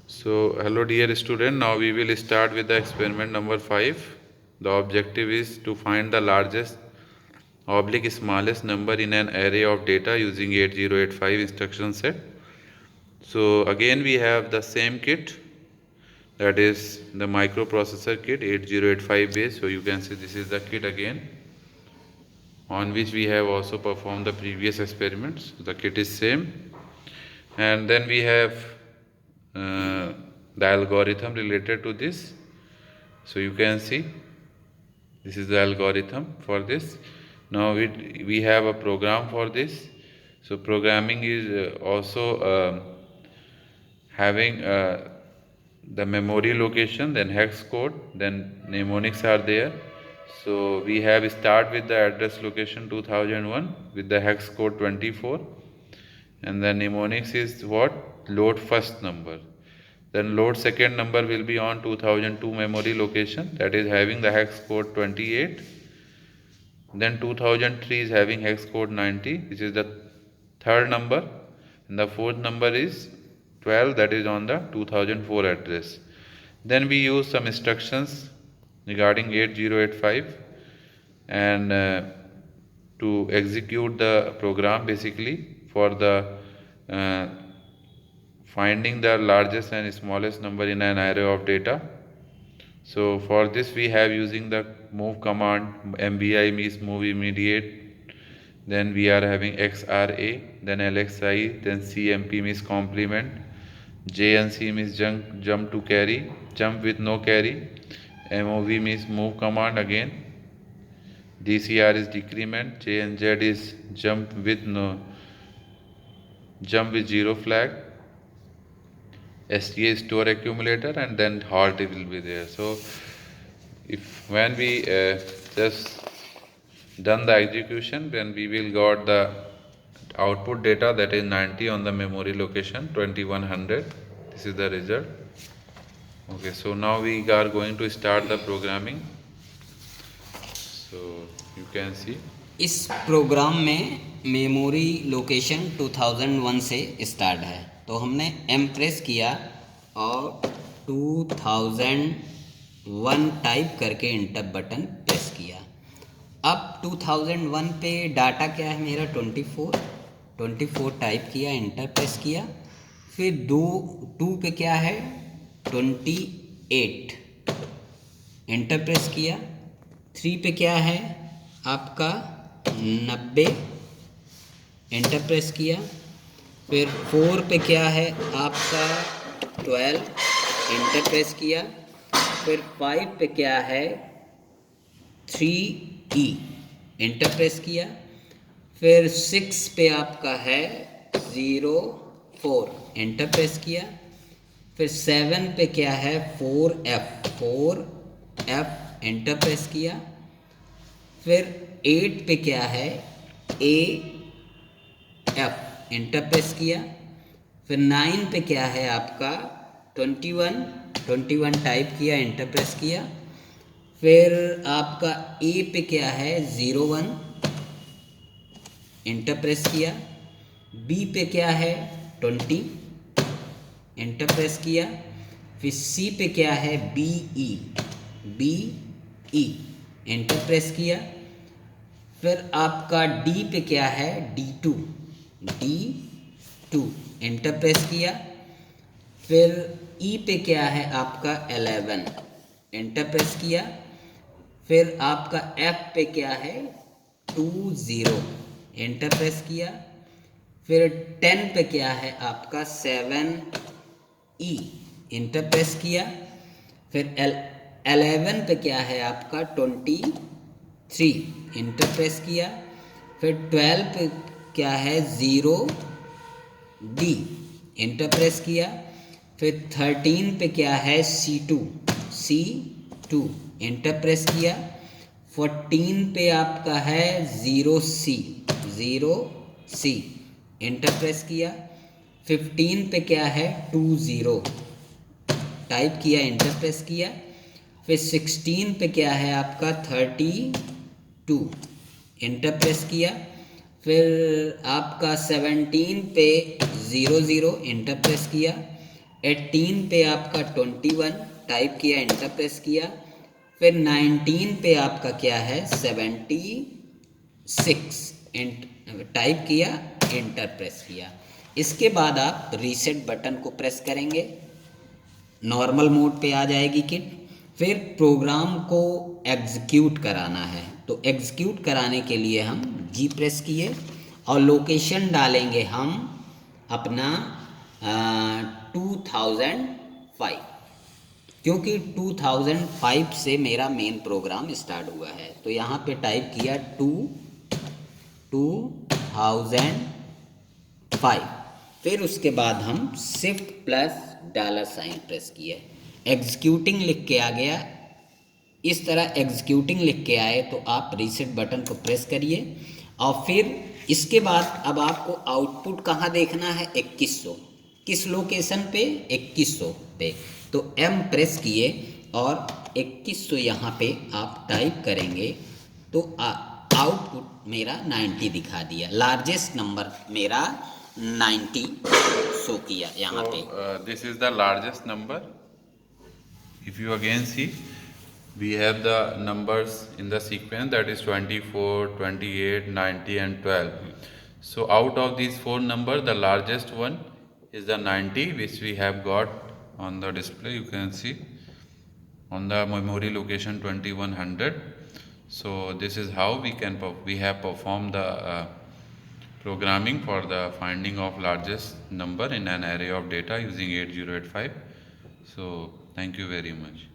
So, hello dear student, now we will start with the experiment number 5. The objective is to find the largest oblique smallest number in an array of data using 8085 instruction set. So, again we have the same kit, that is the microprocessor kit 8085 base. So, you can see this is the kit again, on which we have also performed the previous experiments. The kit is same, and then we have the algorithm related to this. So you can see this is the algorithm for this. Now we have a program for this. So programming is also having the memory location, then hex code, then mnemonics are there. So we have start with the address location 2001 with the hex code 24, and the mnemonics is what? Load first number. Then load second number will be on 2002 memory location, that is having the hex code 28. Then 2003 is having hex code 90, which is the third number, and the fourth number is 12, that is on the 2004 address. Then we use some instructions regarding 8085 and to execute the program basically for the uh, finding the largest and smallest number in an array of data. So for this we have using the move command. MBI means move immediate, then we are having XRA, then LXI, then CMP means complement, JNC means jump to carry, jump with no carry, MOV means move command again, DCR is decrement, JNZ is jump with zero flag, STA store accumulator, and then halt will be there. So if when we just done the execution, then we will got the output data, that is 90 on the memory location 2100. This is the result. Okay, so now we are going to start the programming. So you can see इस programme में memory location 2001 से start है, तो हमने M press किया और 2001 type करके inter button press किया। अब 2001 पे डाटा क्या है मेरा 24 टाइप किया, इंटर प्रेस किया। फिर 2 पे क्या है 28, इंटर प्रेस किया। 3 पे क्या है आपका 90, एंटर प्रेस किया। फिर 4 पे क्या है आपका 12, एंटर प्रेस किया। फिर 5 पे क्या है 3E, एंटर प्रेस किया। फिर 6 पे आपका है 04, एंटर प्रेस किया। फिर 7 पे क्या है 4F, एंटर प्रेस किया। फिर 8 पे क्या है AF, एंटर प्रेस किया। फिर 9 पे क्या है आपका 21 टाइप किया, एंटर प्रेस किया। फिर आपका A पे क्या है 01, एंटर प्रेस किया। B पे क्या है 20, एंटर प्रेस किया। फिर C पे क्या है BE, एंटर प्रेस किया। फिर आपका D पे क्या है D2, एंटर प्रेस किया। फिर E पे क्या है आपका 11, एंटर प्रेस किया। फिर आपका F पे क्या है 20, एंटर प्रेस किया। फिर 10 पे क्या है आपका 7E, एंटर प्रेस किया। फिर 11 पे क्या है आपका 23, इंटर प्रेस किया। फिर 12 पे क्या है 0D, इंटर प्रेस किया। फिर 13 पे क्या है C2, इंटर प्रेस किया। 14 पे आपका है 0C, इंटर प्रेस किया। 15 पे क्या है 20 टाइप किया, इंटर प्रेस किया। फिर 16 पे क्या है आपका 32, इंटर प्रेस किया। फिर आपका 17 पे 00, इंटर प्रेस किया। 18 पे आपका 21 टाइप किया, एंटर प्रेस किया। फिर 19 पे आपका क्या है 76 टाइप किया, एंटर प्रेस किया। इसके बाद आप रीसेट बटन को प्रेस करेंगे, नॉर्मल मोड पे आ जाएगी किट। फिर प्रोग्राम को एग्जीक्यूट कराना है, तो एग्जीक्यूट कराने के लिए हम जी प्रेस किए और लोकेशन डालेंगे हम अपना 2005, क्योंकि 2005 से मेरा मेन प्रोग्राम स्टार्ट हुआ है। तो यहाँ पे टाइप किया 2005। फिर उसके बाद हम शिफ्ट प्लस $साइन प्रेस किए, एग्जीक्यूटिंग लिख के आ गया। इस तरह एग्जीक्यूटिंग लिख के आए तो आप रीसेट बटन को प्रेस करिए और फिर इसके बाद अब आपको आउटपुट कहाँ देखना है, 2100। किस लोकेशन पे, 2100 पे। तो M प्रेस किए और 2100 यहाँ पे आप टाइप करेंगे तो आउटपुट मेरा 90 दिखा दिया। लार्जेस्ट नंबर मेरा 90 शो किया यहाँ पे। This is the largest number. If you again see, we have the numbers in the sequence, that is 24, 28, 90 and 12. So out of these four numbers, the largest one is the 90, which we have got on the display. You can see on the memory location 2100. So this is how we have performed the programming for the finding of largest number in an array of data using 8085. So thank you very much.